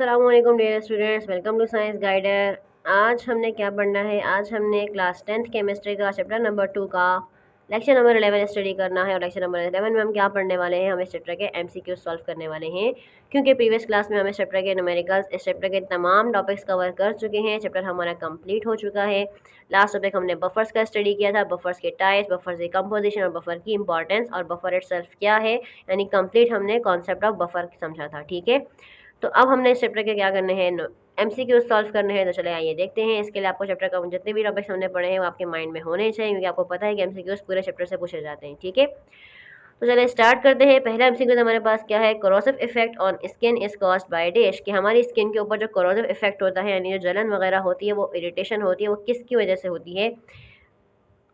अस्सलाम वालेकुम dear students, welcome to science guider. आज हमने क्या पढ़ना है? आज हमने क्लास 10th केमिस्ट्री का चैप्टर नंबर 2 का लेक्चर नंबर 11 स्टडी करना है। और लेक्चर नंबर 11 में हम क्या पढ़ने वाले हैं? हम इस चैप्टर के एमसीक्यू सॉल्व करने वाले हैं, क्योंकि प्रीवियस क्लास में हम इस चैप्टर के न्यूमेरिकल्स, इस चैप्टर के तमाम टॉपिक्स कवर कर चुके हैं। चैप्टर हमारा कंप्लीट हो चुका है। लास्ट टॉपिक हमने बफर्स का स्टडी किया था, बफर्स के टाइप्स, बफर्स की कंपोजिशन और बफर की इंपॉर्टेंस और बफर इटसेल्फ क्या है, यानी कंप्लीट हमने कॉन्सेप्ट ऑफ बफर समझा था। ठीक है, तो अब हमने इस चैप्टर के क्या करने हैं, एमसीक्यू सॉल्व करने हैं। तो चले आइए देखते हैं। इसके लिए आपको चैप्टर का जितने भी टॉपिक्स हमने पढ़े हैं वो आपके माइंड में होने चाहिए, क्योंकि आपको पता है कि एमसीक्यूज पूरे चैप्टर से पूछे जाते हैं। ठीक है, तो चलिए स्टार्ट करते हैं। पहला एमसीक्यू हमारे पास क्या है? Corrosive effect on skin is caused by dash, कि हमारी स्किन के ऊपर जो कोरोसिव इफेक्ट होता है, यानी जो जलन वगैरह होती है, वो इरिटेशन होती है, वो किसकी वजह से होती है?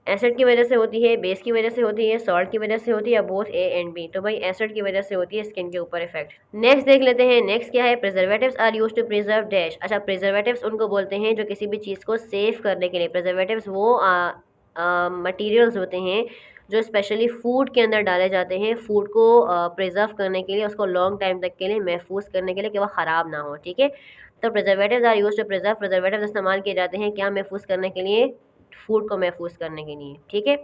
एसिड की वजह से होती है, बेस की वजह से होती है, सॉल्ट की वजह से होती है, बोथ ए एंड बी। तो भाई एसिड की वजह से होती है स्किन के ऊपर इफेक्ट। नेक्स्ट देख लेते हैं। नेक्स्ट क्या है? Preservatives are used to preserve dash. अच्छा, प्रिजर्वेटिव्स उनको बोलते हैं जो किसी भी चीज़ को सेव करने के लिए, प्रिजर्वेटिव्स वो मटीरियल्स होते हैं जो स्पेशली फूड के अंदर डाले जाते हैं, फूड को प्रिजर्व करने के लिए, उसको लॉन्ग टाइम तक के लिए महफूज करने के लिए, कि वह ख़राब ना हो। ठीक है, तो preservatives are used to preserve, preservatives इस्तेमाल किए जाते हैं क्या? महफूज करने के लिए, फूड को महफूज करने के लिए। ठीक है,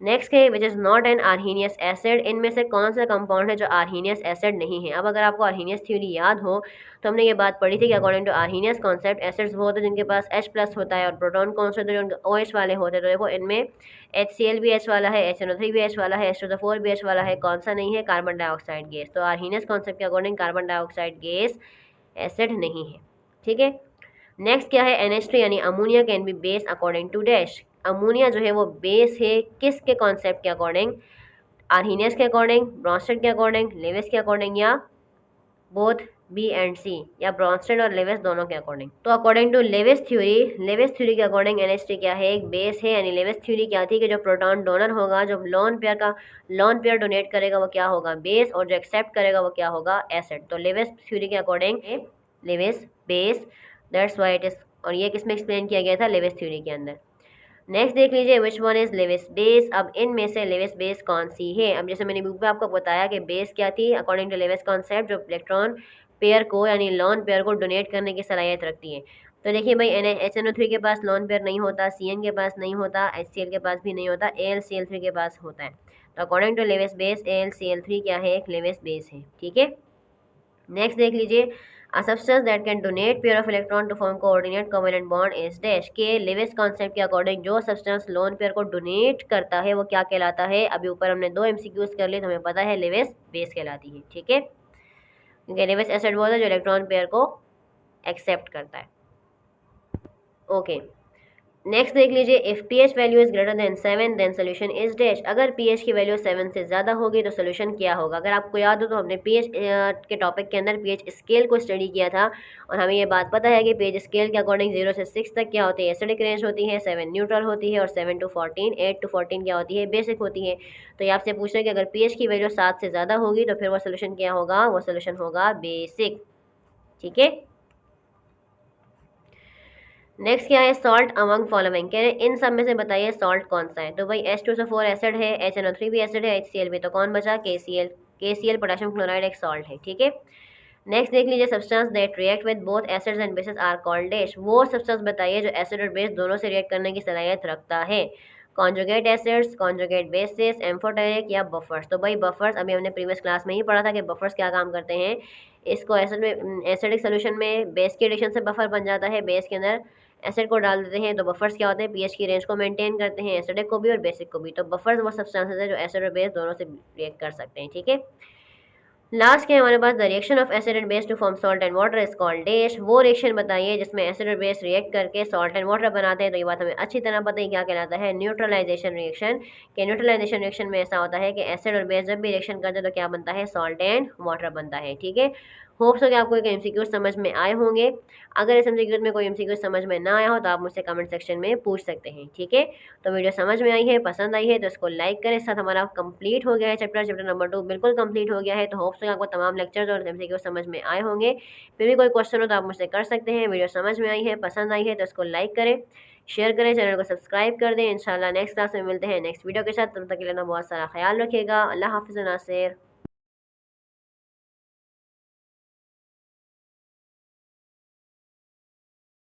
नेक्स्ट है which is not an Arrhenius acid. इनमें से कौन सा कंपाउंड है जो आर्हीनियस एसिड नहीं है? अब अगर आपको आर्हीनियस थ्योरी याद हो तो हमने ये बात पढ़ी थी कि according to Arrhenius concept acids वो होते हैं जिनके पास H+ होता है और प्रोटॉन कौन से जो उनके OH वाले होते हैं। तो देखो इनमें HCl भी H वाला है, HNO3 भी H वाला है, H2O4 भी H वाला है। कौन सा नहीं है? Carbon dioxide gas. तो आर्हीनियस कॉन्सेप्ट के according carbon dioxide gas acid नहीं है। ठीक है, नेक्स्ट क्या है? NH3 यानी ammonia can be base according to dash. Ammonia जो है वो बेस है किसके कॉन्सेप्ट के अकॉर्डिंग? आर्हीनियस के अकॉर्डिंग, ब्रॉन्स्टेड के अकॉर्डिंग, लेविस के अकॉर्डिंग, या बोथ बी एंड सी, या ब्रॉन्स्टेड और लेविस दोनों के अकॉर्डिंग? तो अकॉर्डिंग टू लेविस थ्योरी के अकॉर्डिंग NH3 क्या है? एक बेस है। यानी लेविस थ्योरी क्या थी कि जो प्रोटॉन डोनर होगा, जो लोन पेयर डोनेट करेगा वो क्या होगा? बेस, और जो एक्सेप्ट करेगा वो क्या होगा? एसिड। तो लेविस थ्योरी के according Lewis base, that's why it is. और ये किसमें एक्सप्लेन किया गया था? लेविस थ्योरी के अंदर। नेक्स्ट देख लीजिए, which one is Lewis base. अब इनमें से लेविस बेस कौन सी है? अब जैसे मैंने बुक में आपको बताया कि बेस क्या थी अकॉर्डिंग टू लेविस कॉन्सेप्ट, जो इलेक्ट्रॉन पेयर को यानी लॉन पेयर को डोनेट करने की सलाहियत रखती है। तो देखिए भाई, HNO3 के पास लॉन पेयर नहीं होता, CN के पास नहीं होता, HCl के पास भी नहीं होता, AlCl3 के पास होता है। तो according to Lewis base AlCl3 क्या है? एक लेविस बेस है। ठीक है, नेक्स्ट देख लीजिए, a substance that can donate pair of electron to form coordinate covalent bond is dash, के लेविस कॉन्सेप्ट के अकॉर्डिंग जो सब्सटेंस लोन पेयर को डोनेट करता है वो क्या कहलाता है? अभी ऊपर हमने 2 MCQs कर लिए तो हमें पता है लेविस बेस कहलाती है। ठीक है, क्योंकि लेविस एसिड वो है जो इलेक्ट्रॉन पेयर को एक्सेप्ट करता है। ओके, नेक्स्ट देख लीजिए, if pH value is greater than 7 then solution is dash. अगर pH की वैल्यू 7 से ज़्यादा होगी तो सोल्यूशन क्या होगा? अगर आपको याद हो तो हमने pH के टॉपिक के अंदर pH स्केल को स्टडी किया था, और हमें ये बात पता है कि pH स्केल के अकॉर्डिंग 0 से 6 तक क्या होती है? एसिडिक रेंज होती है, 7 न्यूट्रल होती है, और 7 to 14, 8 to 14 क्या होती है? बेसिक होती है। तो ये आपसे पूछ रहे हैं कि अगर pH की वैल्यू 7 से ज़्यादा होगी तो फिर वो सोल्यूशन क्या होगा? वो सोल्यूशन होगा बेसिक। ठीक है, नेक्स्ट क्या है? सॉल्ट अमंग फॉलोइंग, कह रहे हैं इन सब में से बताइए सॉल्ट कौन सा है? तो भाई H2SO4 एसिड है, HNO3 भी एसिड है, HCl भी। तो कौन बचा? KCl पोटेशियम क्लोराइड एक सॉल्ट है। ठीक है, नेक्स्ट देख लीजिए, substance that react with both acids and bases are called dash. वो सब्सटेंस बताइए जो एसिड और बेस दोनों से रिएक्ट करने की सलाहियत रखता है। Conjugate acids, conjugate basis, amphoteric, या बफर्स। तो भाई बफर्स अभी हमने प्रीवियस क्लास में ही पढ़ा था कि बफर्स क्या काम करते हैं। इसको एसिड में, एसिडिक सोल्यूशन में बेस के एडिशन से बफर बन जाता है, बेस के अंदर एसिड को डाल देते हैं। तो बफर्स क्या होते हैं? pH की रेंज को मेंटेन करते हैं, एसिडिक को भी और बेसिक को भी। तो बफर्स वो सब्सटेंसेस है जो एसिड और बेस दोनों से रिएक्ट कर सकते हैं। ठीक है, लास्ट के हमारे पास the reaction of acid and base to form salt and water is called dash. वो रिएक्शन बताइए जिसमें एसिड और बेस रिएक्ट करके सॉल्ट एंड वाटर बनाते हैं। तो ये बात हमें अच्छी तरह पता है क्या कहलाता है? Neutralisation reaction. के न्यूट्रलाइजेशन रिएक्शन में ऐसा होता है कि एसिड और बेस जब भी रिएक्शन करते हैं तो क्या बनता है? सॉल्ट एंड वाटर बनता है। ठीक है, होप्स हो कि आपको एक MCQ समझ में आए होंगे। अगर इस MCQ में कोई MCQ समझ में ना आया हो तो आप मुझसे कमेंट सेक्शन में पूछ सकते हैं। ठीक है, तो वीडियो समझ में आई है, पसंद आई है तो इसको लाइक करें। इस साथ हमारा कंप्लीट हो गया है चैप्टर नंबर 2 बिल्कुल कंप्लीट हो गया है। तो होप्स हो आपको तमाम लेक्चर्स और MCQ समझ में आए होंगे। फिर भी कोई क्वेश्चन हो तो आप मुझसे कर सकते हैं। वीडियो समझ में आई है, पसंद आई है तो इसको लाइक करें, शेयर करें, चैनल को सब्सक्राइब कर दें। इंशाल्लाह नेक्स्ट क्लास में मिलते हैं नेक्स्ट वीडियो के साथ। तब तक के लिए बहुत सारा ख्याल रखिएगा। अल्लाह हाफिज़ नासिर।